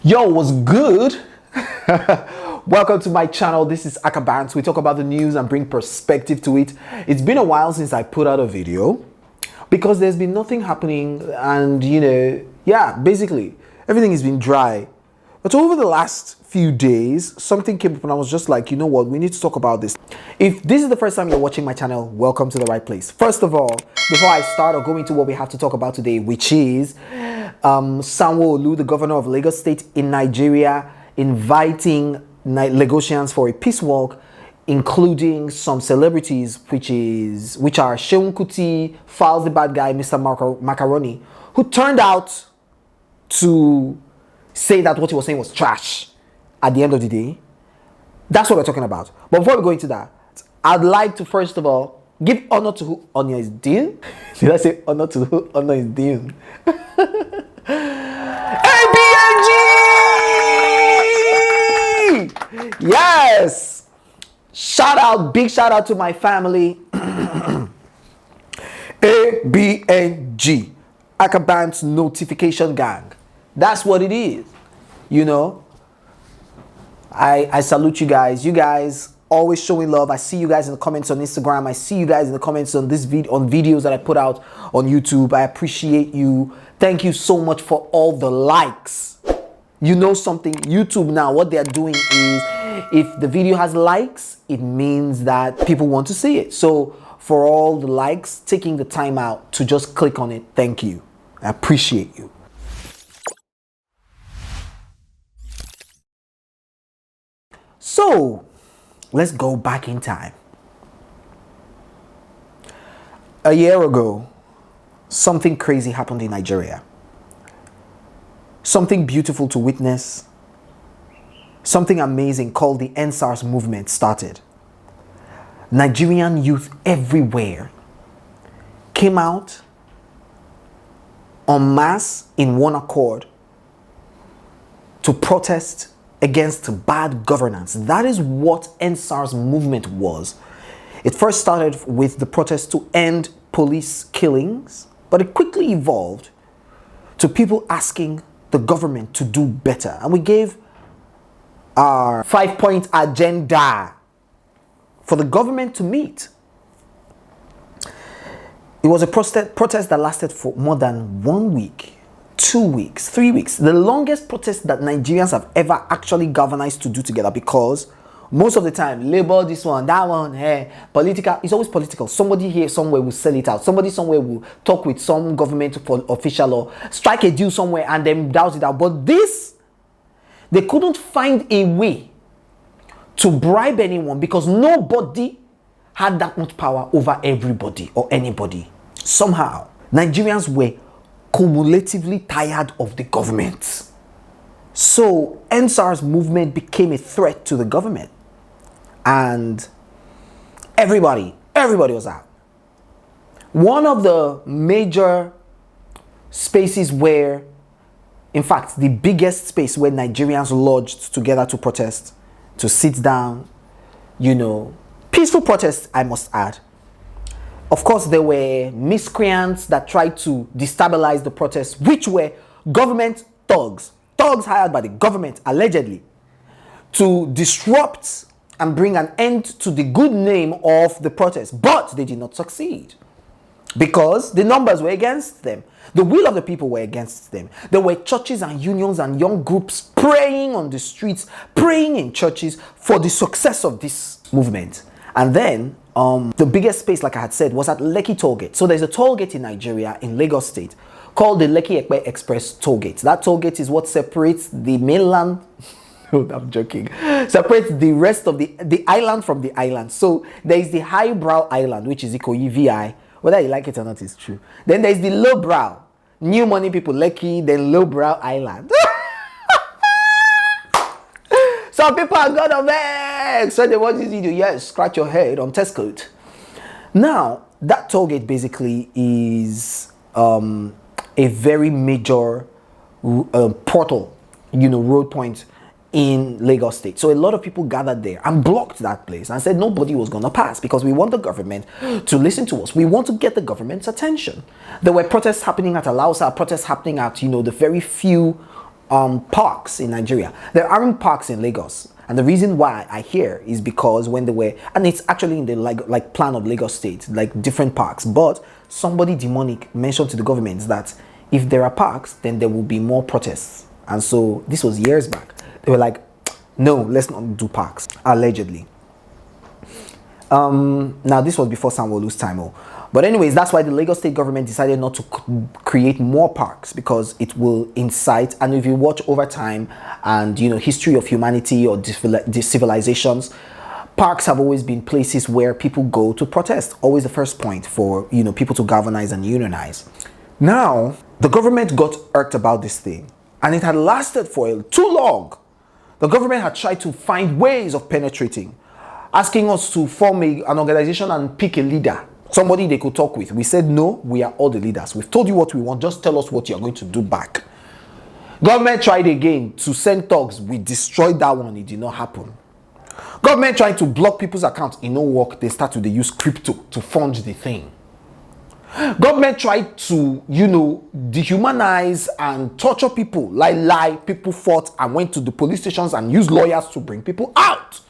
Yo, what's good? Welcome to my channel. This is Akah Bants. We talk about the news and bring perspective to it. It's been a while since I put out a video because there's been nothing happening, and basically everything has been dry. But over the last few days, something came up and I was just like, you know what, we need to talk about this. If this is the first time you're watching my channel, welcome to the right place. First of all, before I start or go into what we have to talk about today, which is Sanwo-Olu, the governor of Lagos State in Nigeria, inviting Lagosians for a peace walk, including some celebrities, which are Seun, Kuti, Falz the Bahdguy, Mr. Macaroni, who turned out to say that what he was saying was trash at the end of the day. That's what we're talking about. But before we go into that, I'd like to first of all give honor to who honor is due. Did I say honor to who honor is due? ABNG! Yes! Big shout out to my family. ABNG, Akah Bants notification gang. That's what it is. You know, I salute you guys. You guys always showing love. I see you guys in the comments on Instagram. I see you guys in the comments on this video, on videos that I put out on YouTube. I appreciate you. Thank you so much for all the likes. You know something, YouTube now, what they're doing is, if the video has likes, it means that people want to see it. So for all the likes, taking the time out to just click on it, thank you. I appreciate you. So let's go back in time. A year ago, something crazy happened in Nigeria. Something beautiful to witness. Something amazing called the EndSARS movement started. Nigerian youth everywhere came out en masse in one accord to protest against bad governance. That is what EndSARS movement was. It first started with the protest to end police killings, but it quickly evolved to people asking the government to do better. And we gave our 5-point agenda for the government to meet. It was a protest that lasted for more than 1 week. 2 weeks, 3 weeks, the longest protest that Nigerians have ever actually galvanized to do together, because most of the time, labor this one, that one, hey, political, it's always political. Somebody here somewhere will sell it out. Somebody somewhere will talk with some government official or strike a deal somewhere and then douse it out. But this, they couldn't find a way to bribe anyone because nobody had that much power over everybody or anybody. Somehow, Nigerians were cumulatively tired of the government. So EndSARS movement became a threat to the government, and everybody was out. One of the major spaces where, in fact, the biggest space where Nigerians lodged together to protest, to sit down, peaceful protest, I must add. Of course, there were miscreants that tried to destabilize the protests, which were government thugs hired by the government, allegedly, to disrupt and bring an end to the good name of the protest. But they did not succeed because the numbers were against them. The will of the people were against them. There were churches and unions and young groups praying on the streets, praying in churches for the success of this movement. And then the biggest space, like I had said, was at Lekki Tollgate. So there's a tollgate in Nigeria, in Lagos State, called the Lekki-Ekpe Express Tollgate. That tollgate is what separates the mainland, oh, I'm joking, separates the rest of the island from the island. So there is the highbrow island, which is Ikoyi VI. Whether you like it or not, it's true. Then there's the lowbrow, new money people, Lekki, then lowbrow island. Some people are gonna vex. So they want you to scratch your head on test code. Now, that tollgate basically is a very major portal, road point in Lagos State. So a lot of people gathered there and blocked that place and said nobody was gonna pass because we want the government to listen to us. We want to get the government's attention. There were protests happening at Alausa, protests happening at, the very few parks in Nigeria. There aren't parks in Lagos. And the reason why I hear is because when they were, and it's actually in the like plan of Lagos State, like different parks, but somebody demonic mentioned to the government that if there are parks, then there will be more protests. And so this was years back. They were like, no, let's not do parks, allegedly. Now this was before Sanwo-Olu's time. But anyways, that's why the Lagos state government decided not to create more parks, because it will incite, and if you watch over time and history of humanity or civilizations, parks have always been places where people go to protest. Always the first point for people to galvanize and unionize. Now the government got irked about this thing, and it had lasted for too long. The government had tried to find ways of penetrating, asking us to form an organization and pick a leader, somebody they could talk with. We said, no, we are all the leaders. We've told you what we want. Just tell us what you're going to do back. Government tried again to send thugs. We destroyed that one. It did not happen. Government trying to block people's accounts. It no work. They start to use crypto to fund the thing. Government tried to, dehumanize and torture people. Lie. People fought and went to the police stations and used lawyers to bring people out.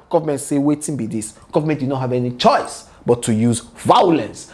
Government say, waiting be this. Government did not have any choice but to use violence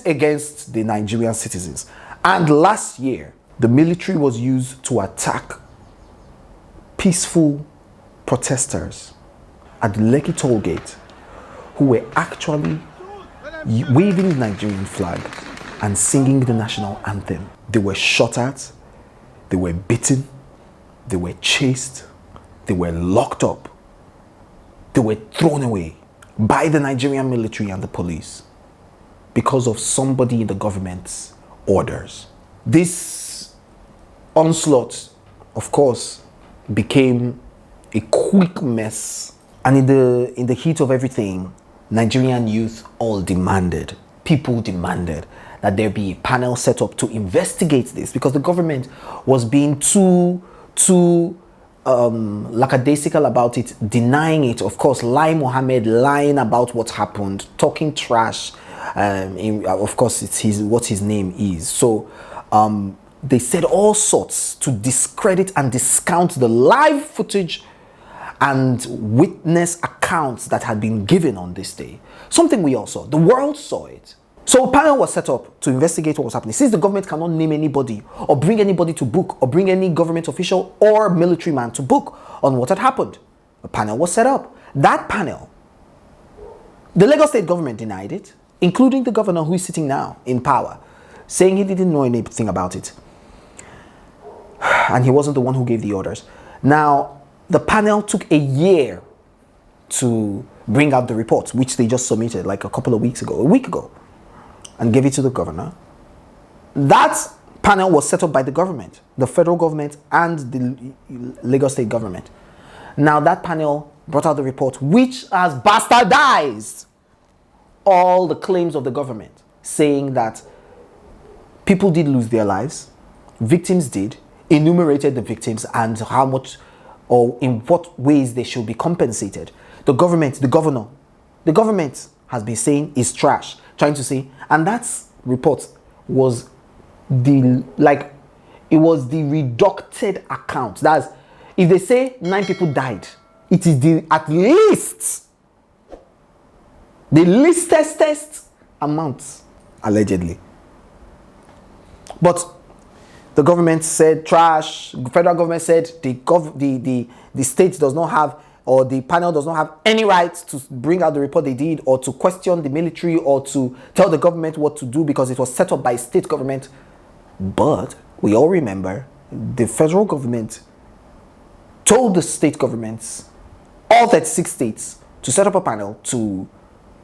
against the Nigerian citizens. And last year, the military was used to attack peaceful protesters at the Lekki toll gate who were actually waving the Nigerian flag and singing the national anthem. They were shot at, they were beaten, they were chased, they were locked up, they were thrown away by the Nigerian military and the police because of somebody in the government's orders. This onslaught, of course, became a quick mess. And in the heat of everything, Nigerian youth all demanded, people demanded that there be a panel set up to investigate this, because the government was being too lackadaisical about it, denying it. Of course, Lai Mohammed lying about what happened, talking trash. Of course, it's what his name is. So they said all sorts to discredit and discount the live footage and witness accounts that had been given on this day. Something we all saw. The world saw it. So a panel was set up to investigate what was happening. Since the government cannot name anybody or bring anybody to book or bring any government official or military man to book on what had happened, a panel was set up. That panel, the Lagos state government denied it, including the governor who is sitting now in power, saying he didn't know anything about it. And he wasn't the one who gave the orders. Now, the panel took a year to bring out the report, which they just submitted like a week ago, and gave it to the governor. That panel was set up by the government, the federal government and the Lagos state government. Now that panel brought out the report, which has bastardized all the claims of the government, saying that people did lose their lives, victims did, enumerated the victims and how much or in what ways they should be compensated. The government has been saying is trash, trying to say, and that report was the reducted account. That's, if they say 9 people died, it is at least the leastest amount, allegedly. But the government said trash. The federal government said the state does not have, or the panel does not have any right to bring out the report they did, or to question the military, or to tell the government what to do, because it was set up by state government. But we all remember the federal government told the state governments, all 36 states, to set up a panel to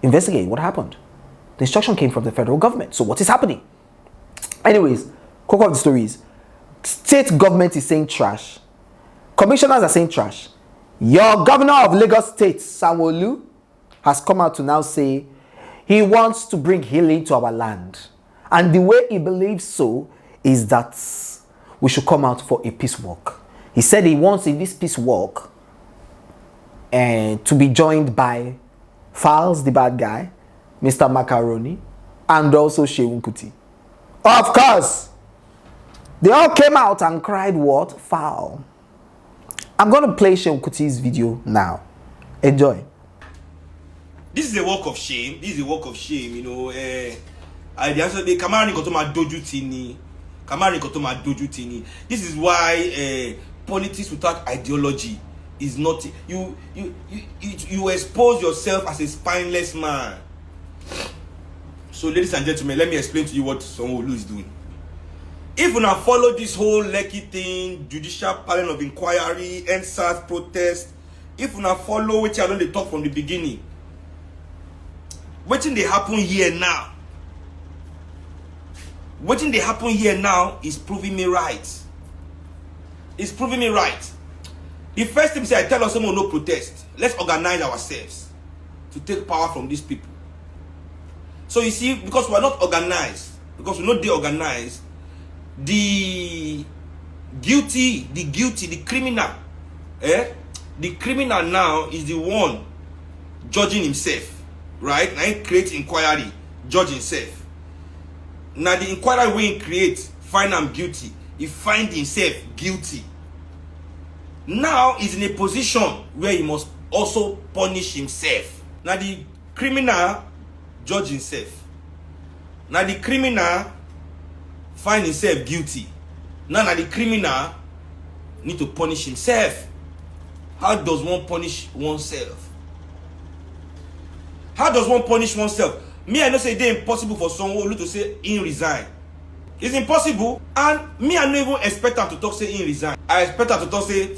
investigate what happened. The instruction came from the federal government. So what is happening? Anyways, quick of the story is, state government is saying trash. Commissioners are saying trash. Your governor of Lagos State, Sanwo-Olu, has come out to now say he wants to bring healing to our land. And the way he believes so is that we should come out for a peace walk. He said he wants in this peace walk to be joined by Falz, the bad guy, Mr. Macaroni, and also Seun Kuti. Of course, They all came out and cried what? Foul. I'm going to play Seun Kuti's video now. Enjoy. This is a walk of shame. This is a walk of shame, you know. I answer the Kamari Kotoma Doju Tini. Kamari Kotoma Doju Tini. This is why politics without ideology is not. You expose yourself as a spineless man. So, ladies and gentlemen, let me explain to you what Sanwo-Olu is doing. If you now follow this whole Lekki thing, judicial panel of inquiry, NSAS protest, if you now follow which I know they talk from the beginning, waiting they happen here now. Waiting they happen here now is proving me right. It's proving me right. The first thing I tell us someone no protest. Let's organize ourselves to take power from these people. So you see, because we are not organized, because we're not de-organized, the criminal, the criminal now is the one judging himself, right? Now he creates inquiry, judge himself. Now the inquiry when he creates, find him guilty, he find himself guilty. Now he's in a position where he must also punish himself. Now the criminal judge himself. Now the criminal find himself guilty. Now the criminal need to punish himself. How does one punish oneself? How does one punish oneself? Me, I know say it's impossible for Sanwo-Olu to say he resign. It's impossible. And me, I don't even expect him to talk say he resign. I expect him to talk say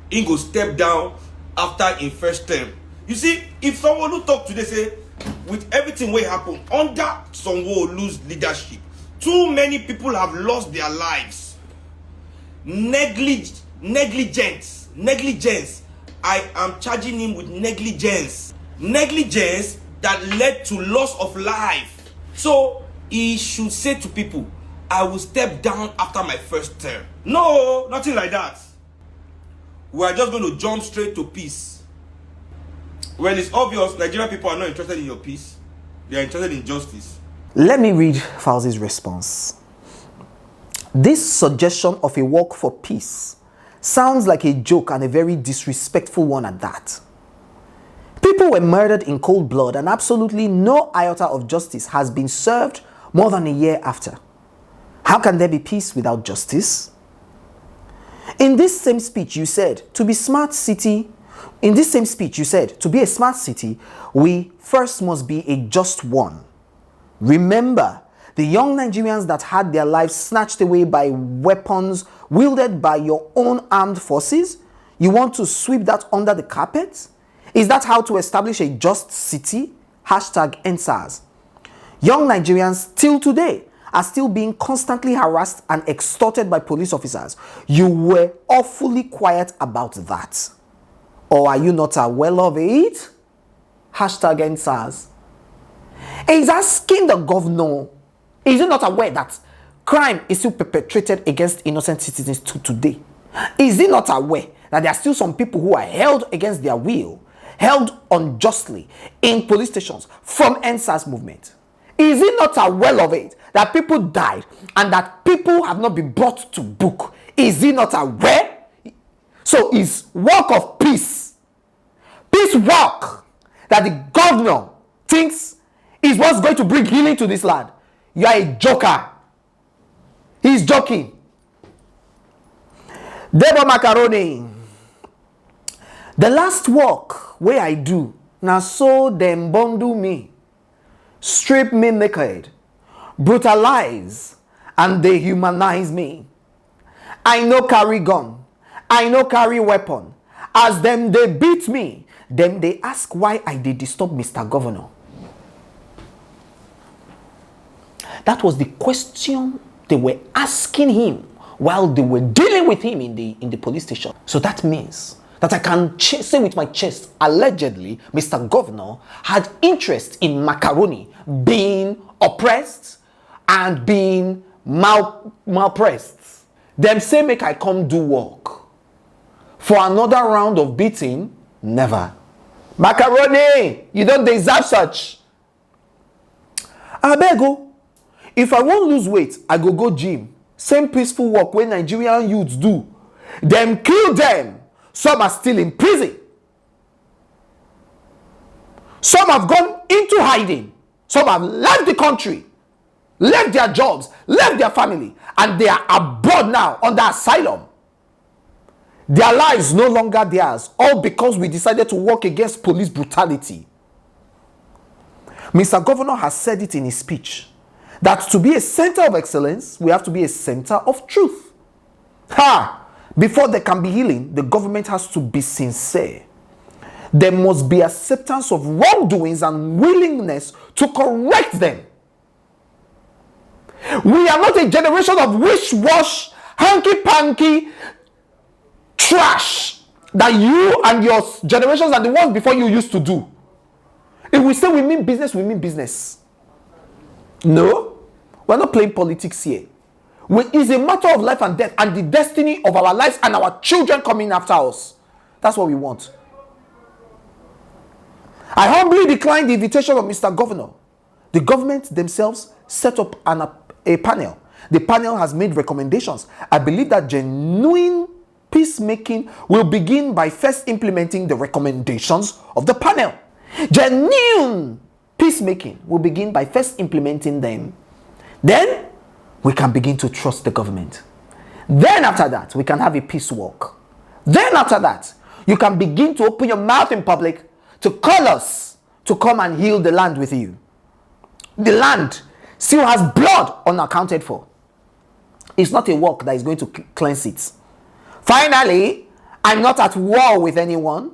he go step down after in first term. You see, if Sanwo-Olu talk today say with everything will happen under Sanwo-Olu's leadership, too many people have lost their lives. Negligence. I am charging him with negligence. Negligence that led to loss of life. So he should say to people, I will step down after my first term. No, nothing like that. We are just going to jump straight to peace. Well, it's obvious Nigerian people are not interested in your peace. They are interested in justice. Let me read Falz's response. This suggestion of a walk for peace sounds like a joke and a very disrespectful one at that. People were murdered in cold blood and absolutely no iota of justice has been served more than a year after. How can there be peace without justice? In this same speech you said, to be a smart city, we first must be a just one. Remember, the young Nigerians that had their lives snatched away by weapons wielded by your own armed forces? You want to sweep that under the carpet? Is that how to establish a just city? #NSAS. Young Nigerians till today are still being constantly harassed and extorted by police officers. You were awfully quiet about that. Or are you not aware of it? #NSAS. He's asking the governor, is he not aware that crime is still perpetrated against innocent citizens to today? Is he not aware that there are still some people who are held against their will, held unjustly in police stations from NSAS movement? Is he not aware of it, that people died and that people have not been brought to book? Is he not aware? So his work of peace, peace work that the governor thinks is what's going to bring healing to this land. You are a joker. He's joking. Debo Macaroni. The last work where I do, now so them bundle me, strip me naked, brutalize, and they humanize me. I no carry gun, I no carry weapon. As them they beat me, them they ask why I did disturb Mr. Governor. That was the question they were asking him while they were dealing with him in the police station. So that means that I can say with my chest, allegedly, Mr. Governor had interest in Macaroni being oppressed and being malpressed. Them say make I come do work. For another round of beating, never. Macaroni, you don't deserve such. I beg you. If I won't lose weight, I go gym. Same peaceful work when Nigerian youths do. Them kill them. Some are still in prison. Some have gone into hiding. Some have left the country, left their jobs, left their family, and they are abroad now under asylum. Their lives no longer theirs, all because we decided to work against police brutality. Mr. Governor has said it in his speech that to be a center of excellence, we have to be a center of truth. Before there can be healing, the government has to be sincere. There must be acceptance of wrongdoings and willingness to correct them. We are not a generation of wish-wash, hanky-panky trash that you and your generations and the ones before you used to do. If we say we mean business, we mean business. No, we're not playing politics here. It's a matter of life and death and the destiny of our lives and our children coming after us. That's what we want. I humbly decline the invitation of Mr. Governor. The government themselves set up a panel. The panel has made recommendations. I believe that genuine peacemaking will begin by first implementing the recommendations of the panel. Genuine peacemaking will begin by first implementing them. Then we can begin to trust the government. Then after that, we can have a peace walk. Then after that, you can begin to open your mouth in public to call us to come and heal the land with you. The land still has blood unaccounted for. It's not a work that is going to cleanse it. Finally, I'm not at war with anyone,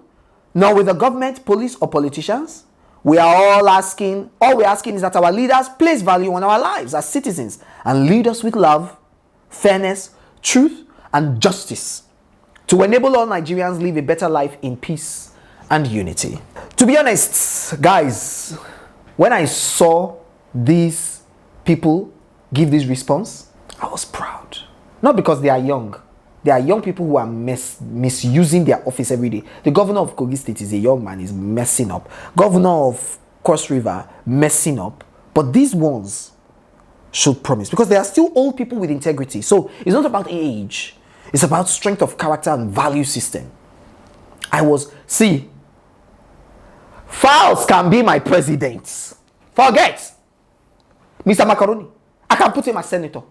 nor with the government, police, or politicians. All we're asking is that our leaders place value on our lives as citizens and lead us with love, fairness, truth, and justice to enable all Nigerians live a better life in peace and unity. To be honest, guys, when I saw these people give this response, I was proud. Not because they are young. They are young people who are misusing their office every day. The governor of Kogi State is a young man, is messing up. Governor of Cross River, messing up. But these ones should promise, because they are still old people with integrity. So it's not about age. It's about strength of character and value system. Falz can be my president. Forget Mr. Macaroni. I can put him as senator.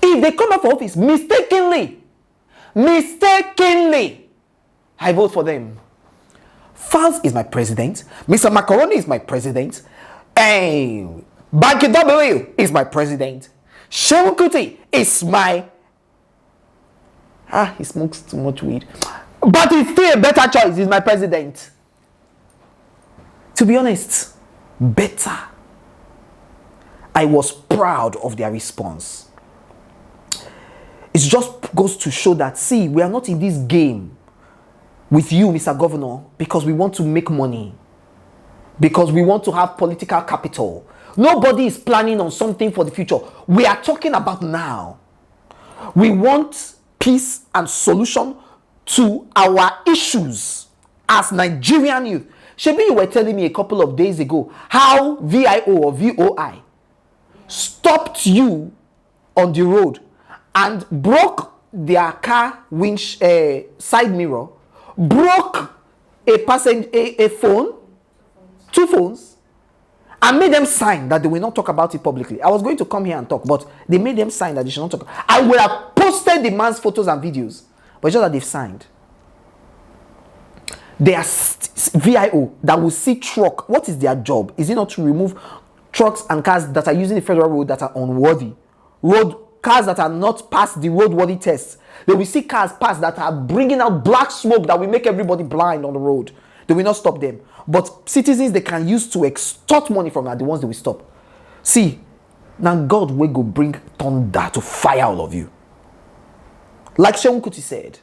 If they come up for office mistakenly, I vote for them. Falz is my president. Mr. Macaroni is my president. Bahdguy is my president. Kuti is my... he smokes too much weed. But it's still a better choice. He's my president. To be honest, better. I was proud of their response. It just goes to show that, see, we are not in this game with you, Mr. Governor, because we want to make money, because we want to have political capital. Nobody is planning on something for the future. We are talking about now. We want peace and solution to our issues as Nigerian youth. Shebi, you were telling me a couple of days ago how VIO or VOI stopped you on the road and broke their car winch side mirror, broke a phone, 2 phones, and made them sign that they will not talk about it publicly. I was going to come here and talk, but they made them sign that they should not talk. I would have posted the man's photos and videos, but it's just that they've signed. They are VIO that will see truck. What is their job? Is it not to remove trucks and cars that are using the federal road that are unworthy? Cars that are not past the roadworthy tests. They will see cars pass that are bringing out black smoke that will make everybody blind on the road. They will not stop them. But citizens they can use to extort money from are the ones they will stop. See, now God will go bring thunder to fire all of you. Like Seun Kuti said,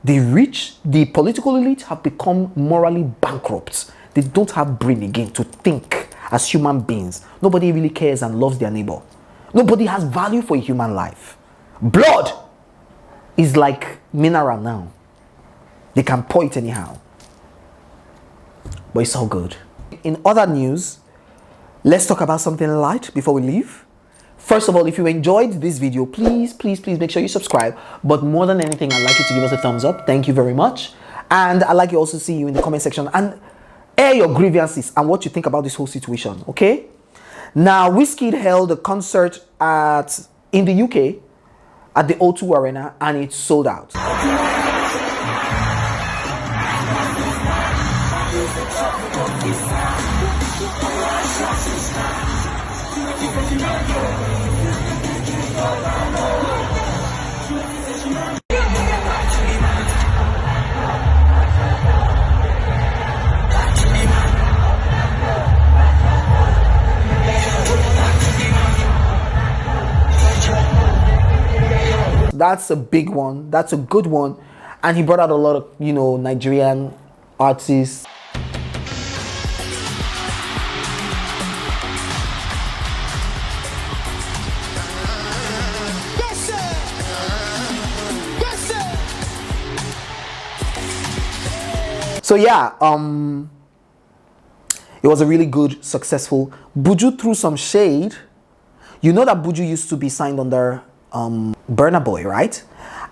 the rich, the political elite have become morally bankrupt. They don't have brain again to think as human beings. Nobody really cares and loves their neighbor. Nobody has value for a human life. Blood is like mineral now. They can pour it anyhow. But it's all good. In other news, let's talk about something light before we leave. First of all, if you enjoyed this video, please make sure you subscribe. But more than anything, I'd like you to give us a thumbs up. Thank you very much. And I'd like you also to see you in the comment section and air your grievances and what you think about this whole situation, okay? Now, Wizkid held a concert in the UK at the O2 Arena, and it sold out. That's a big one. That's a good one. And he brought out a lot of, Nigerian artists. So yeah, it was a really good, successful. Buju threw some shade. You know that Buju used to be signed under Burna Boy, right?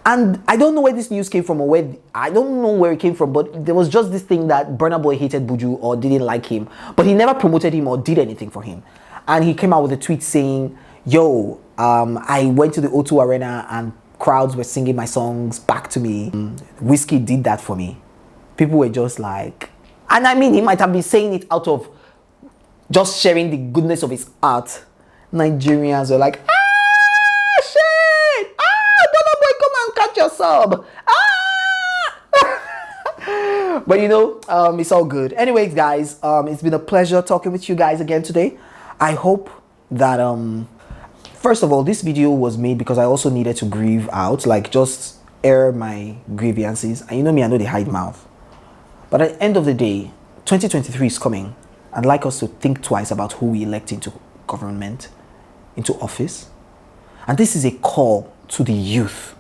And I don't know where this news came from, or I don't know where it came from, but there was just this thing that Burna Boy hated Buju or didn't like him, but he never promoted him or did anything for him. And he came out with a tweet saying, yo, I went to the O2 Arena and crowds were singing my songs back to me. Wizkid did that for me. People were just like, and I mean, he might have been saying it out of just sharing the goodness of his art. Nigerians were like, shit! Burna Boy, come and catch your sub! But it's all good. Anyways, guys, it's been a pleasure talking with you guys again today. I hope that, first of all, this video was made because I also needed to grieve out, like just air my grievances. And you know me, I know they hide mouth. But at the end of the day, 2023 is coming. I'd like us to think twice about who we elect into government, into office. And this is a call to the youth.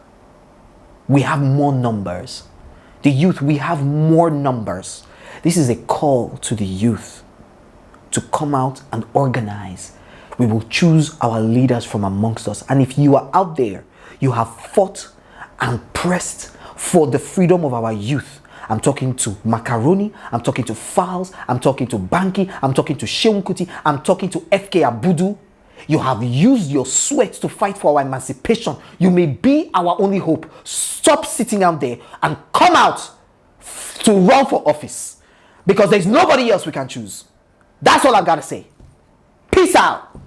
We have more numbers. The youth, we have more numbers. This is a call to the youth to come out and organize. We will choose our leaders from amongst us. And if you are out there, you have fought and pressed for the freedom of our youth. I'm talking to Macaroni, I'm talking to Falz, I'm talking to Bahdguy, I'm talking to Seun Kuti, I'm talking to FK Abudu. You have used your sweat to fight for our emancipation. You may be our only hope. Stop sitting out there and come out to run for office, because there's nobody else we can choose. That's all I've got to say. Peace out.